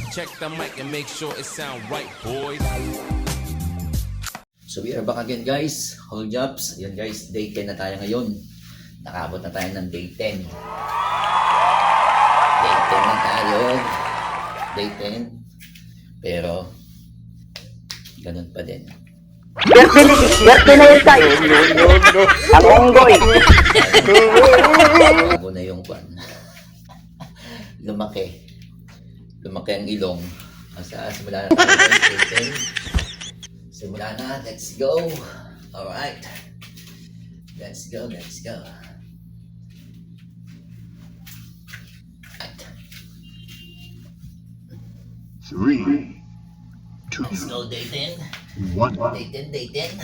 Check the mic and make sure it sound right, boys. So we are back again guys, Hold Jobs. Ayun guys, day 10 na tayo ngayon. Nakabot na tayo ng day 10. Day 10 na tayo. Day 10. Pero, ganun pa din. Swerte na yun tayo. Ang onggoy. Bago na yung kwan. Lumaki. Lumaki ang ilong. Simula na tayo guys, day 10. Simula na, let's go. Alright. Let's go, let's go. Right. 3, 2, Let's go, day 10. 1. Day 10, day 10.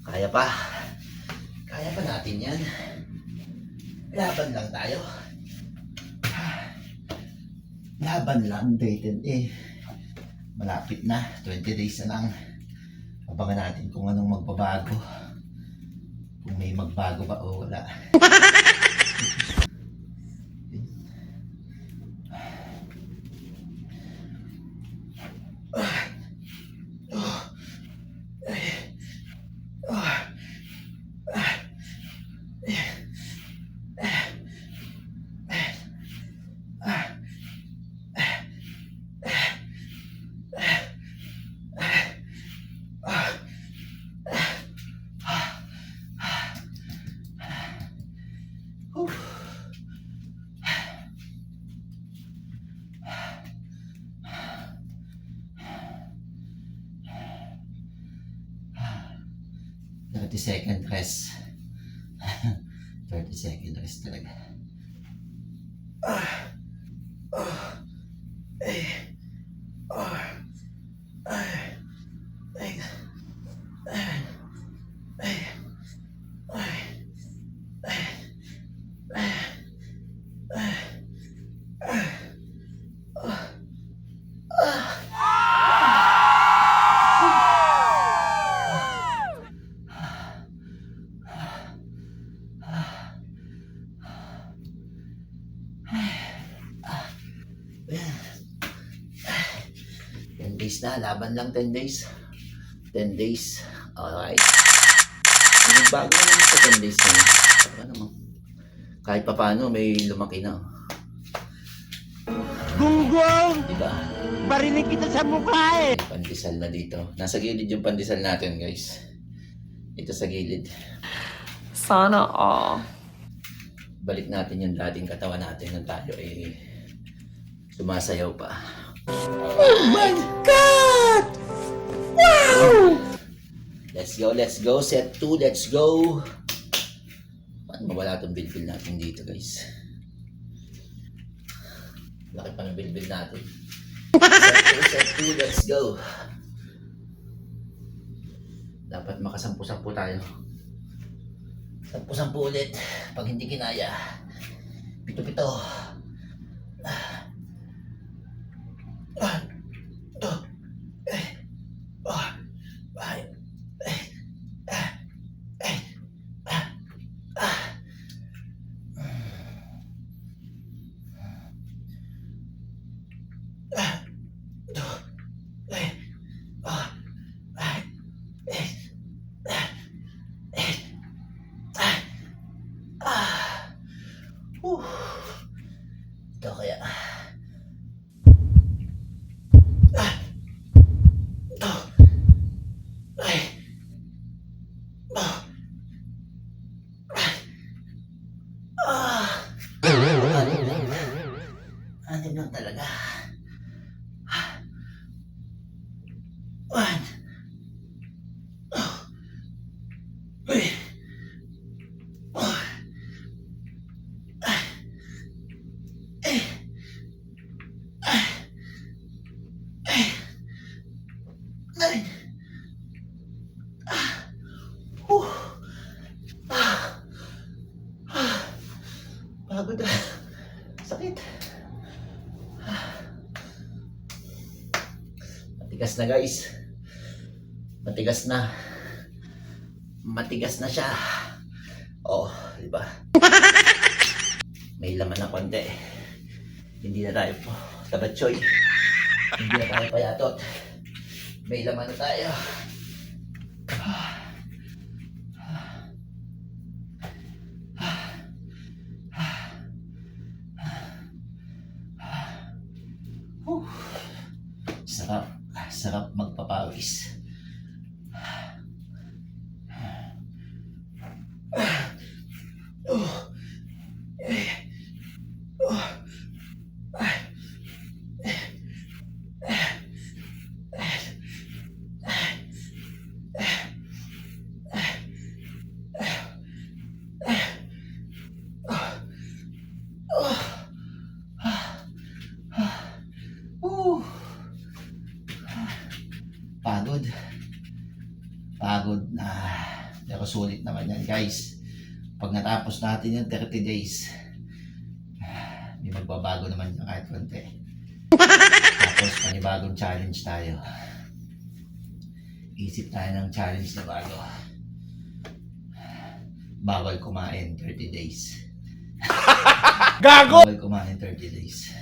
Kaya pa. Kaya pa natin yan. Laban lang tayo. Laban lang, dated eh. Malapit na, 20 days na lang. Abangan natin kung anong magbabago. Kung may magbago ba o wala. Second rest. 30-second rest talaga. Na, laban lang 10 days. 10 days. Alright. Bago naman sa 10 days na yun. Naman. Kahit pa paano, may lumaki na. Gunggong! Diba? Barinig kita sa mukha eh! Pandesal na dito. Nasa gilid yung pandesal natin, guys. Ito sa gilid. Sana all. Balik natin yung dating katawan natin nang tayo eh sumasayaw pa. Oh my God! Wow! Let's go, let's go. Set 2, let's go. Paano mawala itong bilbil natin dito, guys? Laki pa ng bilbil natin. Set 2, let's go. Dapat makasampu-sampu tayo. Sampu-sampu ulit. Pag hindi kinaya, pito-pito. Ay. Ah. Ah. Anim lang talaga. One. Oh. Uy. Oh. Ah. Eh. Ah. Eh. Nine. Ah. Ah. Ah. Pagod na. Sakit. Matigas na guys. Matigas na. Matigas na siya. Oh, di ba? May laman na konti. Hindi na tayo po tabatsoy. Hindi na tayo payatot. May laman na tayo. Sarap. Sarap magpapawis. Pagod. Pagod na. Pero sulit naman yan guys. Pag natapos natin yung 30 days, may magbabago naman yan kahit konti. Tapos panibagong challenge tayo. Isip tayo ng challenge na bago. Bawal kumain 30 days. Gago! Bawal kumain 30 days.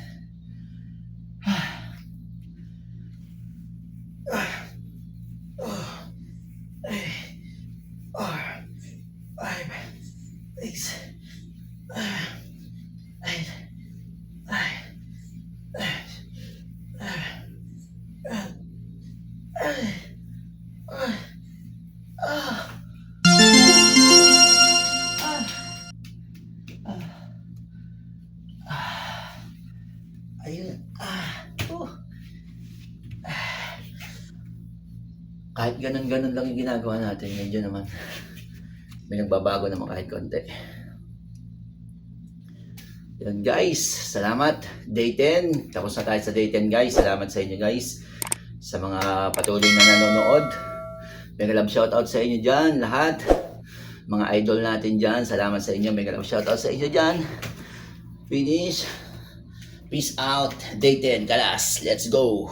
Ayun. Kahit ganun-ganun lang yung ginagawa natin, medyo naman may nagbabago naman kahit konti. Yun guys, salamat. Day 10. Tapos na tayo sa day 10 guys. Salamat sa inyo guys. Sa mga patuloy na nanonood. Mega love shoutout sa inyo dyan, lahat. Mga idol natin dyan, salamat sa inyo. Mega love shoutout sa inyo dyan. Finish. Peace out. Day 10, Kalas. Let's go.